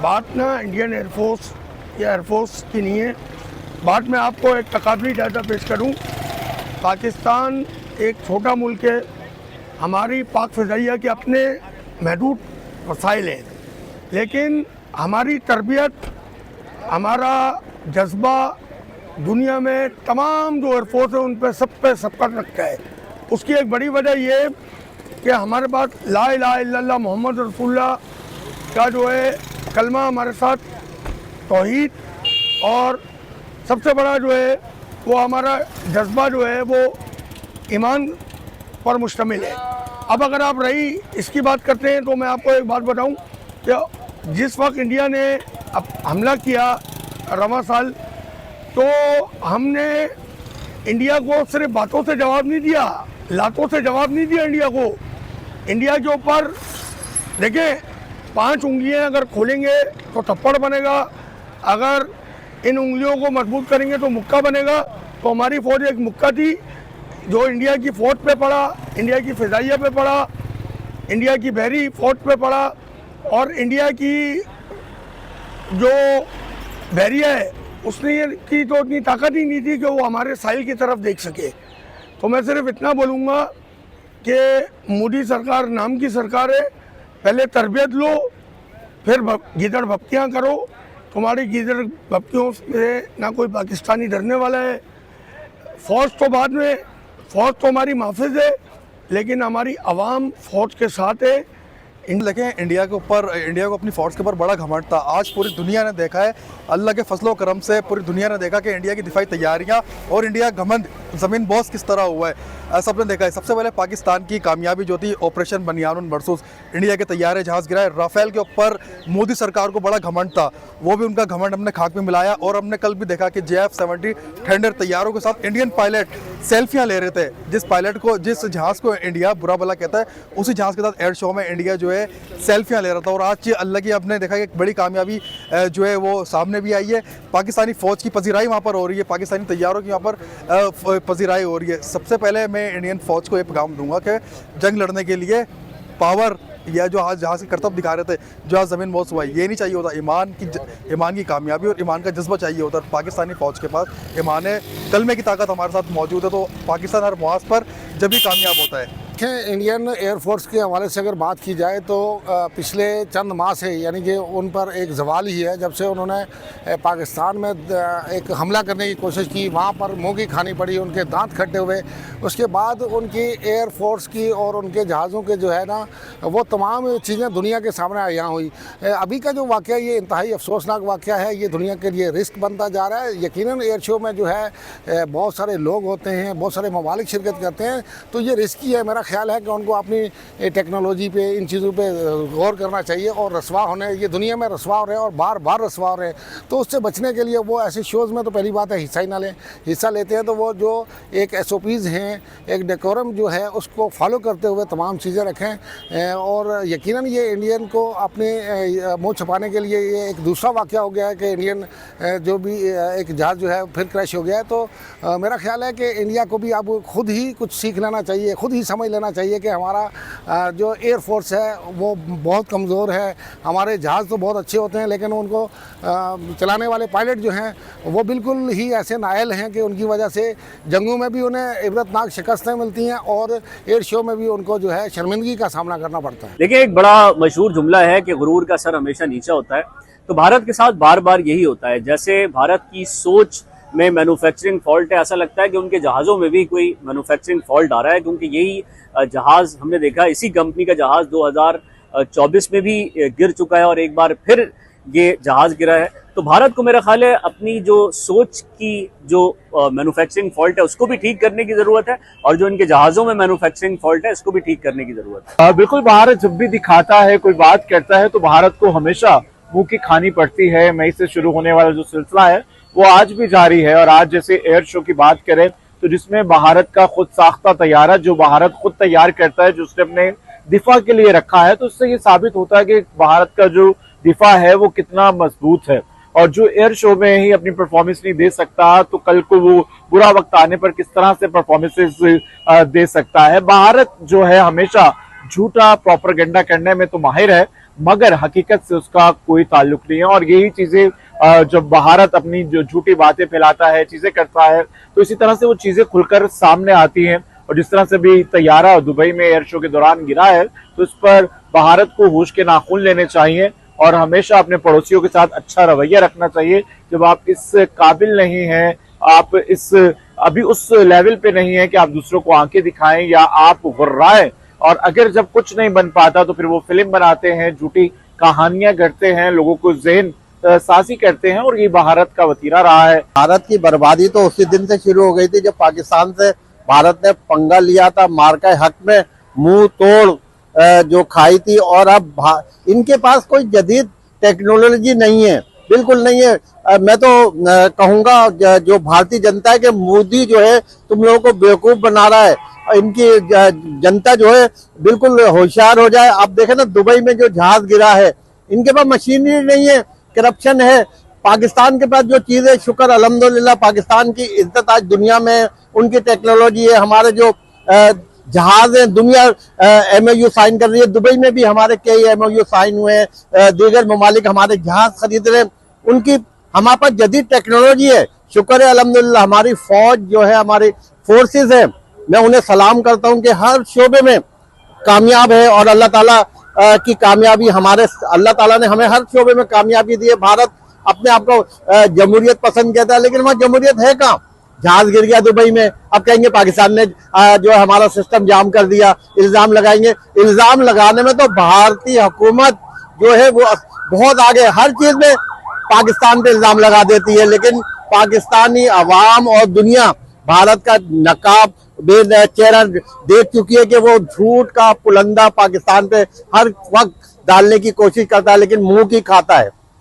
बात ना Indian air force या एयरफोर्स की नहीं है। बात मैं आपको एक तकाबली डाटा पेश करूं। पाकिस्तान एक छोटा मुल्क है, हमारी पाक फ़िज़ाइया के अपने महदूद वसाइल हैं, लेकिन हमारी तरबियत, हमारा जज्बा दुनिया में तमाम जो एयरफोर्स है उन पर सब पे सबकत रखता है। उसकी एक बड़ी वजह ये कि हमारे पास ला इलाहा इल्लल्लाह मोहम्मद रसूलुल्लाह का जो है कलमा हमारे साथ तौहीद, और सबसे बड़ा जो है वो हमारा जज्बा जो है वो ईमान पर मुश्तमिल है। अब अगर आप रही इसकी बात करते हैं तो मैं आपको एक बात बताऊं कि जिस वक्त इंडिया ने अब हमला किया रवां साल, तो हमने इंडिया को सिर्फ बातों से जवाब नहीं दिया, लातों से जवाब नहीं दिया इंडिया को। इंडिया के ऊपर देखें, 5 उंगलियां अगर खोलेंगे तो थप्पड़ बनेगा, अगर इन उंगलियों को मजबूत करेंगे तो मुक्का बनेगा। तो हमारी फ़ौज एक मुक्का थी जो इंडिया की फ़ौज पे पड़ा, इंडिया की फ़िज़ाइया पे पड़ा, इंडिया की बहरी फ़ौज पे पड़ा, और इंडिया की जो बहरिया है उसने की तो इतनी ताकत ही नहीं थी कि वो हमारे साहिल की तरफ देख सके। तो मैं सिर्फ इतना बोलूँगा कि मोदी सरकार नाम की सरकार है, पहले तरबियत लो, फिर गीदड़ भपकियाँ करो। तुम्हारी गीदड़ भपकियों से ना कोई पाकिस्तानी डरने वाला है। फ़ौज तो बाद में, फ़ौज तो हमारी माफिज है, लेकिन हमारी आवाम फ़ौज के साथ है। लेकिन इंडिया के ऊपर, इंडिया को अपनी फ़ौज के ऊपर बड़ा घमंड था। आज पूरी दुनिया ने देखा है, अल्लाह के फजलो करम से पूरी दुनिया ने देखा कि इंडिया की दिफाई तैयारियां और इंडिया घमंड ज़मीन बॉस किस तरह हुआ है, सबने देखा है। सबसे पहले पाकिस्तान की कामयाबी जो थी ऑपरेशन बनियानुन मरसूस, इंडिया के तैयारे जहाज़ गिराए। राफेल के ऊपर मोदी सरकार को बड़ा घमंड था, वो भी उनका घमंड हमने खाक में मिलाया। और हमने कल भी देखा कि JF-70 थंडर तैयारों के साथ इंडियन पायलट सेल्फियाँ ले रहे थे। जिस पायलट को, जिस जहाज़ को इंडिया बुरा भला कहता है, उसी जहाज़ के साथ एयर शो में इंडिया जो है सेल्फियाँ ले रहा था। और आज अल्लाह की आपने देखा कि एक बड़ी कामयाबी जो है वो सामने भी आई है। पाकिस्तानी फ़ौज की पजीराई वहाँ पर हो रही है, पाकिस्तानी तैयारों की वहाँ पर पजीराई हो रही है। सबसे पहले मैं इंडियन फ़ौज को ये पैगाम दूंगा कि जंग लड़ने के लिए पावर या जो आज जहाँ से करतब दिखा रहे थे, जो आज ज़मीन बॉस हुआ है, ये नहीं चाहिए होता। ईमान की कामयाबी और ईमान का जज्बा चाहिए होता है। पाकिस्तानी फ़ौज के पास ईमान है, कलमे की ताकत हमारे साथ मौजूद है, तो पाकिस्तान हर मुहाज पर जब भी कामयाब होता है। इंडियन एयरफोर्स के हवाले से अगर बात की जाए तो पिछले चंद माह से, यानी कि उन पर एक जवाल ही है। जब से उन्होंने पाकिस्तान में एक हमला करने की कोशिश की, वहाँ पर मुँह की खानी पड़ी, उनके दांत खट्टे हुए। उसके बाद उनकी एयरफोर्स की और उनके जहाज़ों के जो है ना, वो तमाम चीज़ें दुनिया के सामने यहाँ हुई। अभी का जो वाक़या, ये इंतहाई अफसोसनाक वाक़या है, ये दुनिया के लिए रिस्क बनता जा रहा है। यकीनन एयर शो में जो है बहुत सारे लोग होते हैं, बहुत सारे ममालिक शिरकत करते हैं, तो ये रिस्की है। मेरा ख्याल है कि उनको अपनी टेक्नोलॉजी पे, इन चीज़ों पे गौर करना चाहिए। और रसवा होने, ये दुनिया में रसवा हो रहे हैं और बार बार रसवा हो रहे हैं, तो उससे बचने के लिए वो ऐसे शोज़ में तो पहली बात है हिस्सा ही ना लें। हिस्सा लेते हैं तो वो जो एक SOPs हैं, एक डेकोरम जो है, उसको फॉलो करते हुए तमाम चीज़ें रखें। और यकीनन ये इंडियन को अपने मुँह छुपाने के लिए ये एक दूसरा वाक़या हो गया है कि इंडियन जो भी एक जहाज़ जो है फिर क्रैश हो गया है। तो मेरा ख्याल है कि इंडिया को भी अब खुद ही कुछ सीख लेना चाहिए, खुद ही समझ लेना चाहिए कि हमारा जो एयरफोर्स है वो बहुत कमज़ोर है। हमारे जहाज़ तो बहुत अच्छे होते हैं, लेकिन उनको चलाने वाले पायलट जो हैं वो बिल्कुल ही ऐसे नाअहल हैं कि उनकी वजह से जंगों में भी उन्हें इबरतनाक शिकस्तें मिलती हैं और एयर शो में भी उनको जो है शर्मिंदगी का सामना करना पड़ता है। देखिए, एक बड़ा मशहूर जुमला है कि गुरूर का सर हमेशा नीचा होता है। तो भारत के साथ बार बार यही होता है। जैसे भारत की सोच में मैन्युफैक्चरिंग फॉल्ट है, ऐसा लगता है कि उनके जहाज़ों में भी कोई मैन्युफैक्चरिंग फॉल्ट आ रहा है, क्योंकि यही जहाज़ हमने देखा, इसी कंपनी का जहाज़ 2024 में भी गिर चुका है और एक बार फिर ये जहाज़ गिरा है। तो भारत को मेरा ख्याल है अपनी जो सोच की जो मैन्युफैक्चरिंग फॉल्ट है उसको भी ठीक करने की ज़रूरत है, और जो इनके जहाज़ों में मैन्युफैक्चरिंग फॉल्ट है इसको भी ठीक करने की ज़रूरत है। बिल्कुल, भारत जब भी दिखाता है, कोई बात करता है, तो भारत को हमेशा मुंह की खानी पड़ती है। मई से शुरू होने वाला जो सिलसिला है वो आज भी जारी है। और आज जैसे एयर शो की बात करें तो जिसमें भारत का खुद साख्ता तैयारा, जो भारत खुद तैयार करता है, जो उसने अपने दिफा के लिए रखा है, तो उससे ये साबित होता है कि भारत का जो दिफा है वो कितना मजबूत है। और जो एयर शो में ही अपनी परफॉर्मेंस नहीं दे सकता, तो कल को वो बुरा वक्त आने पर किस तरह से परफॉर्मेंसेस दे सकता है। भारत जो है हमेशा झूठा प्रोपेगेंडा करने में तो माहिर है। मगर हकीकत से उसका कोई ताल्लुक नहीं है। और यही चीजें जब भारत अपनी जो झूठी बातें फैलाता है, चीजें करता है, तो इसी तरह से वो चीजें खुलकर सामने आती हैं। और जिस तरह से भी तैयारा दुबई में एयर शो के दौरान गिरा है, तो इस पर भारत को होश के नाखून लेने चाहिए और हमेशा अपने पड़ोसियों के साथ अच्छा रवैया रखना चाहिए। जब आप इस काबिल नहीं हैं, आप इस अभी उस लेवल पे नहीं है कि आप दूसरों को आंखें दिखाएं या आप गुर्राएं, और अगर जब कुछ नहीं बन पाता तो फिर वो फिल्म बनाते हैं, झूठी कहानियां गढ़ते हैं, लोगों को ज़हन साजी करते हैं, और ये भारत का वतीरा रहा है। भारत की बर्बादी तो उसी दिन से शुरू हो गई थी जब पाकिस्तान से भारत ने पंगा लिया था, मार्का हक में मुंह तोड़ जो खाई थी। और अब इनके पास कोई जदीद टेक्नोलॉजी नहीं है, बिल्कुल नहीं है। मैं तो कहूंगा जो भारतीय जनता है कि मोदी जो है तुम लोगों को बेवकूफ बना रहा है, इनकी जनता जो है बिल्कुल होशियार हो जाए। आप देखें ना दुबई में जो जहाज गिरा है, इनके पास मशीनरी नहीं है, करप्शन है। पाकिस्तान के पास जो चीज है, शुक्र अल्हम्दुलिल्लाह पाकिस्तान की इज्जत आज दुनिया में, उनकी टेक्नोलॉजी है। हमारे जो जहाज है, दुनिया MOU साइन कर रही है, दुबई में भी हमारे कई MOU साइन हुए हैं, दीगर ममालिक हमारे जहाज खरीद रहे हैं, उनकी हमारे पास जदीद टेक्नोलॉजी है। शुक्र है अल्हम्दुलिल्लाह हमारी फौज जो है, हमारी फोर्सेस है, मैं उन्हें सलाम करता हूं कि हर शोबे में कामयाब है। और अल्लाह ताला की कामयाबी हमारे, अल्लाह ताला ने हमें हर शोबे में कामयाबी दी है। भारत अपने आप को जमहूरियत पसंद कहता है, लेकिन वहाँ जमहूरियत है कहाँ? जहाज गिर गया दुबई में, अब कहेंगे पाकिस्तान ने जो है हमारा सिस्टम जाम कर दिया, इल्जाम लगाएंगे। इल्जाम लगाने में तो भारतीय हुकूमत जो है वो बहुत आगे, हर चीज में पाकिस्तान पे इल्जाम लगा देती है, लेकिन पाकिस्तानी अवाम और दुनिया भारत का नकाब चेहरा देख चुकी है कि वो झूठ का पुलंदा पाकिस्तान पे हर वक्त डालने की कोशिश करता है, लेकिन मुंह की खाता है।